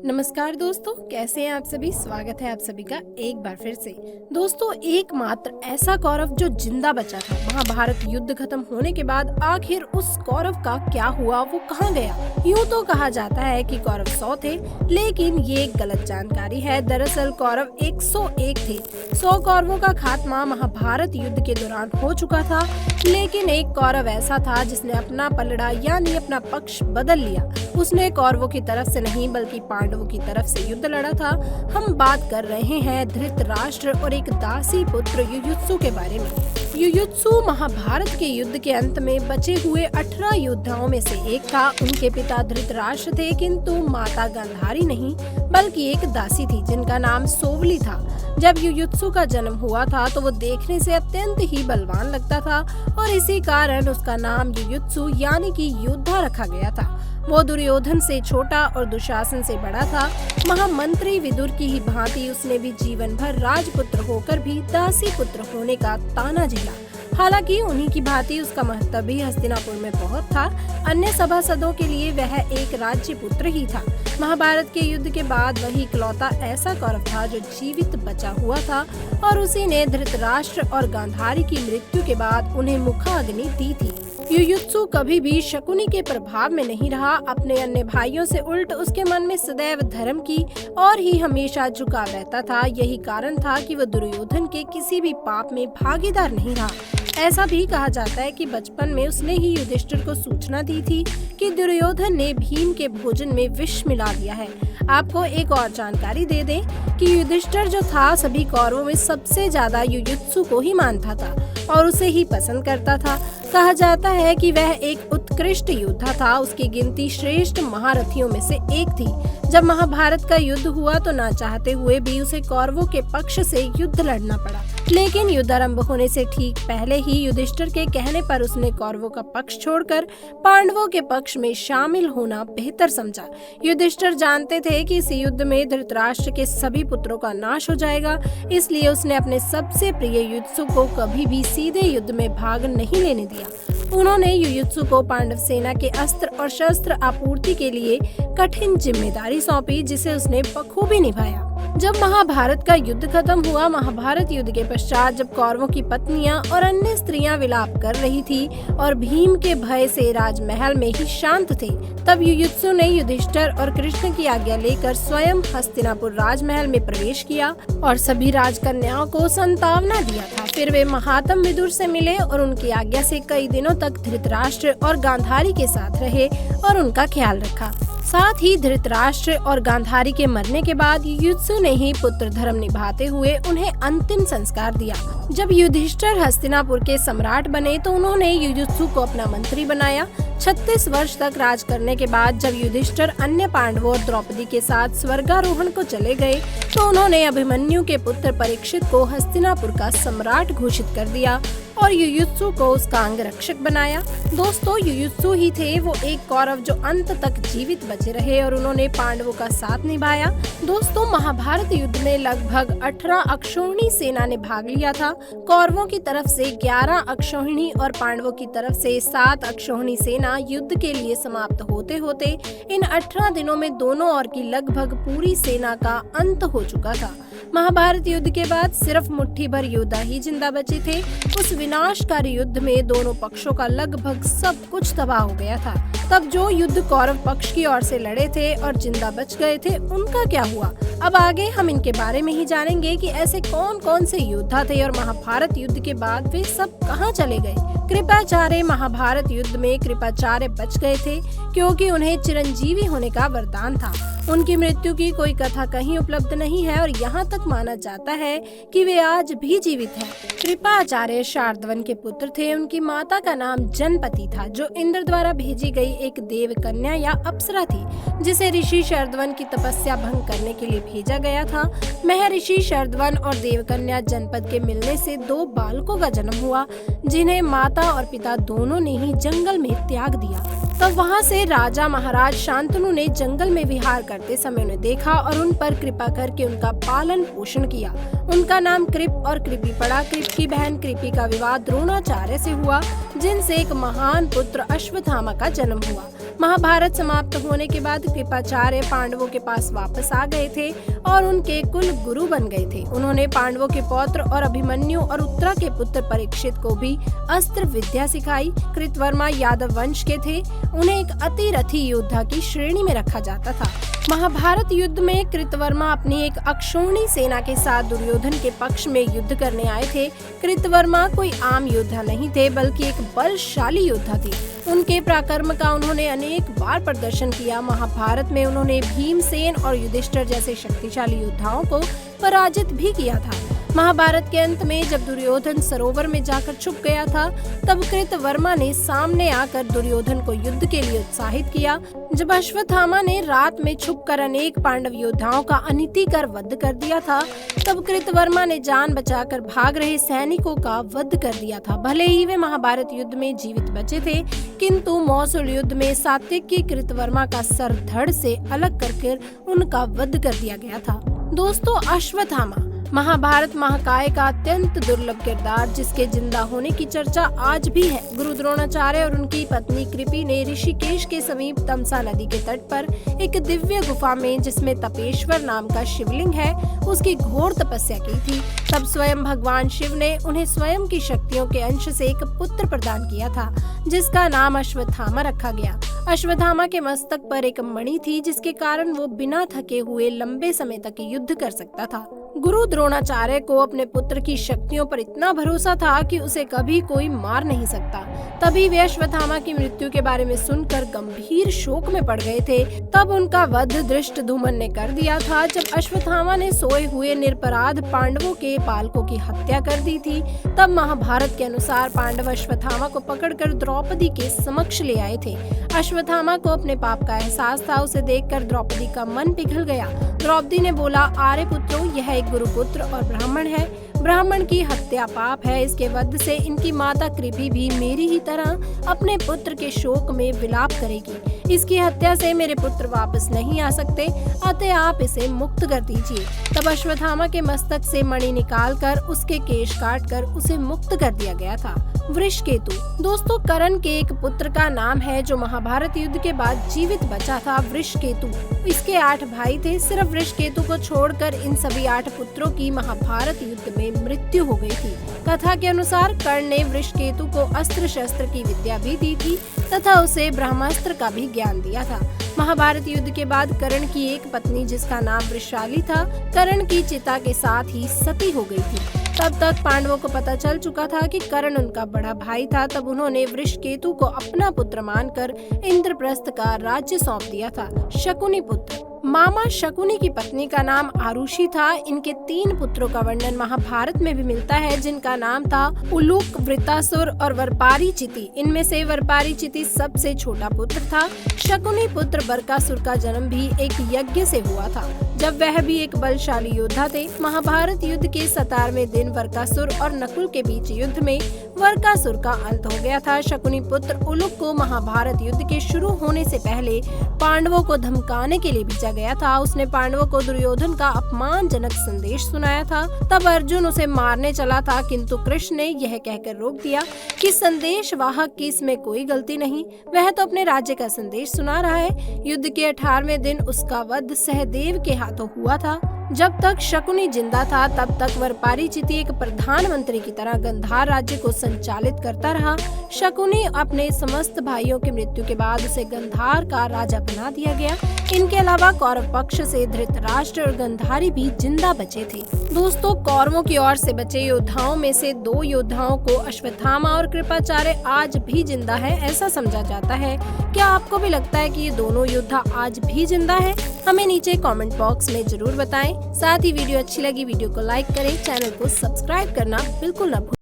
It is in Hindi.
नमस्कार दोस्तों, कैसे हैं आप सभी। स्वागत है आप सभी का एक बार फिर से। दोस्तों, एकमात्र ऐसा कौरव जो जिंदा बचा था महाभारत युद्ध खत्म होने के बाद, आखिर उस कौरव का क्या हुआ, वो कहाँ गया। यूं तो कहा जाता है कि कौरव 100 थे, लेकिन ये एक गलत जानकारी है। दरअसल कौरव 101 थे। 100 कौरवों का खात्मा महाभारत युद्ध के दौरान हो चुका था, लेकिन एक कौरव ऐसा था जिसने अपना पलड़ा यानी अपना पक्ष बदल लिया। उसने कौरवों की तरफ से नहीं बल्कि पांडवों की तरफ से युद्ध लड़ा था। हम बात कर रहे हैं धृतराष्ट्र और एक दासी पुत्र युयुत्सु के बारे में। युयुत्सु महाभारत के युद्ध के अंत में बचे हुए 18 योद्धाओं में से एक था। उनके पिता धृतराष्ट्र थे, किंतु माता गांधारी नहीं बल्कि एक दासी थी जिनका नाम सोवली था। जब युयुत्सु का जन्म हुआ था तो वो देखने से अत्यंत ही बलवान लगता था और इसी कारण उसका नाम युयुत्सु यानी कि योद्धा रखा गया था। वो दुर्योधन से छोटा और दुशासन से बड़ा था। महामंत्री विदुर की ही भांति उसने भी जीवन भर राजपुत्र होकर भी दासी पुत्र होने का ताना झेला। हालांकि उन्हीं की भांति उसका महत्व भी हस्तिनापुर में बहुत था। अन्य सभासदों के लिए वह एक राज्य पुत्र ही था। महाभारत के युद्ध के बाद वही इकलौता ऐसा कौरव था जो जीवित बचा हुआ था और उसी ने धृतराष्ट्र और गांधारी की मृत्यु के बाद उन्हें मुखाग्नि दी थी। युयुत्सु कभी भी शकुनी के प्रभाव में नहीं रहा। अपने अन्य भाइयों से उल्ट उसके मन में सदैव धर्म की और ही हमेशा झुकाव रहता था। यही कारण था कि वह दुर्योधन के किसी भी पाप में भागीदार नहीं रहा। ऐसा भी कहा जाता है कि बचपन में उसने ही युधिष्ठिर को सूचना दी थी कि दुर्योधन ने भीम के भोजन में विष मिला दिया है। आपको एक और जानकारी दे दें कि युधिष्ठिर जो था सभी कौरवों में सबसे ज्यादा युयुत्सु को ही मानता था और उसे ही पसंद करता था। कहा जाता है कि वह एक उत्कृष्ट योद्धा था। उसकी गिनती श्रेष्ठ महारथियों में से एक थी। जब महाभारत का युद्ध हुआ तो ना चाहते हुए भी उसे कौरवों के पक्ष से युद्ध लड़ना पड़ा, लेकिन युद्ध आरंभ होने से ठीक पहले ही युधिष्ठिर के कहने पर उसने कौरवों का पक्ष छोड़कर पांडवों के पक्ष में शामिल होना बेहतर समझा। युधिष्ठिर जानते थे कि इस युद्ध में धृतराष्ट्र के सभी पुत्रों का नाश हो जाएगा, इसलिए उसने अपने सबसे प्रिय युयुत्सु को कभी भी सीधे युद्ध में भाग नहीं लेने दिया। उन्होंने युयुत्सु को पांडव सेना के अस्त्र और शस्त्र आपूर्ति के लिए कठिन जिम्मेदारी सौंपी, जिसे उसने बखूबी निभाया। जब महाभारत का युद्ध खत्म हुआ, महाभारत युद्ध के पश्चात जब कौरवों की पत्नियां और अन्य स्त्रियां विलाप कर रही थी और भीम के भय से राजमहल में ही शांत थे, तब युयुत्सु ने युधिष्ठिर और कृष्ण की आज्ञा लेकर स्वयं हस्तिनापुर राजमहल में प्रवेश किया और सभी राजकन्याओं को संतावना दिया था। फिर वे महात्म विदुर से मिले और उनकी आज्ञा से कई दिनों तक धृतराष्ट्र और गांधारी के साथ रहे और उनका ख्याल रखा। साथ ही धृतराष्ट्र और गांधारी के मरने के बाद युयुत्सु ने ही पुत्र धर्म निभाते हुए उन्हें अंतिम संस्कार दिया। जब युधिष्ठिर हस्तिनापुर के सम्राट बने तो उन्होंने युयुत्सु को अपना मंत्री बनाया। 36 वर्ष तक राज करने के बाद जब युधिष्ठिर अन्य पांडवों और द्रौपदी के साथ स्वर्गारोहण को चले गए तो उन्होंने अभिमन्यु के पुत्र परीक्षित को हस्तिनापुर का सम्राट घोषित कर दिया और युयुत्सु को उसका अंगरक्षक बनाया। दोस्तों, युयुत्सु ही थे वो एक कौरव जो अंत तक जीवित बचे रहे और उन्होंने पांडवों का साथ निभाया। दोस्तों, महाभारत युद्ध में लगभग 18 अक्षौहिणी सेना ने भाग लिया था। कौरवों की तरफ से 11 अक्षौहिणी और पांडवों की तरफ से 7 अक्षौहिणी सेना युद्ध के लिए समाप्त होते होते इन 18 दिनों में दोनों ओर की लगभग पूरी सेना का अंत हो चुका था। महाभारत युद्ध के बाद सिर्फ मुट्ठी भर योद्धा ही जिंदा बचे थे। उस विनाशकारी युद्ध में दोनों पक्षों का लगभग सब कुछ तबाह हो गया था। तब जो युद्ध कौरव पक्ष की ओर से लड़े थे और जिंदा बच गए थे, उनका क्या हुआ? अब आगे हम इनके बारे में ही जानेंगे कि ऐसे कौन कौन से योद्धा थे और महाभारत युद्ध के बाद वे सब कहां चले गए। कृपाचार्य महाभारत युद्ध में कृपाचार्य बच गए थे क्योंकि उन्हें चिरंजीवी होने का वरदान था। उनकी मृत्यु की कोई कथा कहीं उपलब्ध नहीं है और यहाँ तक माना जाता है कि वे आज भी जीवित हैं। कृपाचार्य शार्दवन के पुत्र थे। उनकी माता का नाम जनपति था, जो इंद्र द्वारा भेजी गई एक देव कन्या या अप्सरा थी, जिसे ऋषि शार्दवन की तपस्या भंग करने के लिए भेजा गया था। महर्षि शार्दवन और देवकन्या जनपद के मिलने से 2 बालकों का जन्म हुआ, जिन्हें माता और पिता दोनों ने ही जंगल में त्याग दिया। तब वहाँ से राजा महाराज शांतनु ने जंगल में विहार करते समय उन्हें देखा और उन पर कृपा करके उनका पालन पोषण किया। उनका नाम कृप और कृपी पड़ा। कृप की बहन कृपी का विवाह द्रोणाचार्य से हुआ, जिनसे एक महान पुत्र अश्वत्थामा का जन्म हुआ। महाभारत समाप्त होने के बाद कृपाचार्य पांडवों के पास वापस आ गए थे और उनके कुल गुरु बन गए थे। उन्होंने पांडवों के पौत्र और अभिमन्यु और उत्तरा के पुत्र परीक्षित को भी अस्त्र विद्या सिखाई। कृतवर्मा यादव वंश के थे। उन्हें एक अतिरथी योद्धा की श्रेणी में रखा जाता था। महाभारत युद्ध में कृतवर्मा अपनी एक अक्षौहिणी सेना के साथ दुर्योधन के पक्ष में युद्ध करने आए थे। कृतवर्मा कोई आम योद्धा नहीं थे, बल्कि एक बलशाली योद्धा थे। उनके पराक्रम का उन्होंने अनेक बार प्रदर्शन किया। महाभारत में उन्होंने भीमसेन और युधिष्ठिर जैसे शक्तिशाली योद्धाओं को पराजित भी किया था। महाभारत के अंत में जब दुर्योधन सरोवर में जाकर छुप गया था, तब कृतवर्मा ने सामने आकर दुर्योधन को युद्ध के लिए उत्साहित किया। जब अश्वत्थामा ने रात में छुपकर अनेक पांडव योद्धाओं का अनिति कर वध कर दिया था, तब कृतवर्मा ने जान बचाकर भाग रहे सैनिकों का वध कर दिया था। भले ही वे महाभारत युद्ध में जीवित बचे थे, किंतु मौसूल युद्ध में सात्विकी कृतवर्मा का सर धड़ से अलग करके उनका वध कर दिया गया था। दोस्तों, अश्वत्थामा महाभारत महाकाय का अत्यंत दुर्लभ किरदार, जिसके जिंदा होने की चर्चा आज भी है। गुरु द्रोणाचार्य और उनकी पत्नी कृपि ने ऋषिकेश के समीप तमसा नदी के तट पर एक दिव्य गुफा में, जिसमें तपेश्वर नाम का शिवलिंग है, उसकी घोर तपस्या की थी। तब स्वयं भगवान शिव ने उन्हें स्वयं की शक्तियों के अंश से एक पुत्र प्रदान किया था, जिसका नाम अश्वत्थामा रखा गया। अश्वत्थामा के मस्तक पर एक मणि थी, जिसके कारण वो बिना थके हुए लंबे समय तक युद्ध कर सकता था। गुरु द्रोणाचार्य को अपने पुत्र की शक्तियों पर इतना भरोसा था कि उसे कभी कोई मार नहीं सकता। तभी वे अश्वत्थामा की मृत्यु के बारे में सुनकर गंभीर शोक में पड़ गए थे। तब उनका वध धृष्टद्युम्न ने कर दिया था। जब अश्वत्थामा ने सोए हुए निरपराध पांडवों के पालकों की हत्या कर दी थी, तब महाभारत के अनुसार पांडव अश्वत्थामा को पकड़कर द्रौपदी के समक्ष ले आए थे। अश्वत्थामा को अपने पाप का एहसास था। उसे देखकर द्रौपदी का मन पिघल गया। द्रौपदी ने बोला, आर्य पुत्रों, यह एक गुरुपुत्र और ब्राह्मण है। ब्राह्मण की हत्या पाप है। इसके वध से इनकी माता कृपि भी मेरी ही तरह अपने पुत्र के शोक में विलाप करेगी। इसकी हत्या से मेरे पुत्र वापस नहीं आ सकते, अतः आप इसे मुक्त कर दीजिए। तब अश्वत्थामा के मस्तक से मणि निकालकर उसके केश काटकर उसे मुक्त कर दिया गया था। वृषकेतु दोस्तों, कर्ण के एक पुत्र का नाम है जो महाभारत युद्ध के बाद जीवित बचा था, वृषकेतु। इसके 8 भाई थे। सिर्फ वृषकेतु को छोड़कर इन सभी 8 पुत्रों की महाभारत युद्ध में मृत्यु हो गई थी। कथा के अनुसार कर्ण ने वृषकेतु को अस्त्र शस्त्र की विद्या भी दी थी तथा उसे ब्रह्मास्त्र का भी ज्ञान दिया था। महाभारत युद्ध के बाद कर्ण की एक पत्नी, जिसका नाम वृषाली था, कर्ण की चिता के साथ ही सती हो गई थी। तब तक पांडवों को पता चल चुका था कि कर्ण उनका बड़ा भाई था। तब उन्होंने वृषकेतु को अपना पुत्र मानकर इंद्रप्रस्थ का राज्य सौंप दिया था। शकुनी पुत्र मामा शकुनी की पत्नी का नाम आरुषि था। इनके 3 पुत्रों का वर्णन महाभारत में भी मिलता है, जिनका नाम था उलूक, वृत्तासुर और वरपारीचिति। इनमें से वरपारीचिति सबसे छोटा पुत्र था। शकुनी पुत्र बरकासुर का जन्म भी एक यज्ञ से हुआ था, जब वह भी एक बलशाली योद्धा थे। महाभारत युद्ध के 17वें दिन वरकासुर और नकुल के बीच युद्ध में वरकासुर का अंत हो गया था। शकुनी पुत्र उलूक को महाभारत युद्ध के शुरू होने से पहले पांडवों को धमकाने के लिए भेजा गया था। उसने पांडवों को दुर्योधन का अपमानजनक संदेश सुनाया था। तब अर्जुन उसे मारने चला था, किंतु कृष्ण ने यह कहकर रोक दिया कि संदेश वाहक की इसमें कोई गलती नहीं, वह तो अपने राज्य का संदेश सुना रहा है। युद्ध के 18वें दिन उसका वध सहदेव के हाथों हुआ था। जब तक शकुनी जिंदा था, तब तक वरपारीचिति एक प्रधानमंत्री की तरह गंधार राज्य को संचालित करता रहा। शकुनी अपने समस्त भाइयों की मृत्यु के बाद उसे गंधार का राजा बना दिया गया। इनके अलावा कौरव पक्ष से धृतराष्ट्र और गंधारी भी जिंदा बचे थे। दोस्तों, कौरवों की ओर से बचे योद्धाओं में से 2 योद्धाओं को अश्वत्थामा और कृपाचार्य आज भी जिंदा है, ऐसा समझा जाता है। क्या आपको भी लगता है कि ये दोनों योद्धा आज भी जिंदा है? हमें नीचे कमेंट बॉक्स में जरूर बताएं। साथ ही वीडियो अच्छी लगी वीडियो को लाइक करें, चैनल को सब्सक्राइब करना बिल्कुल न भूलें।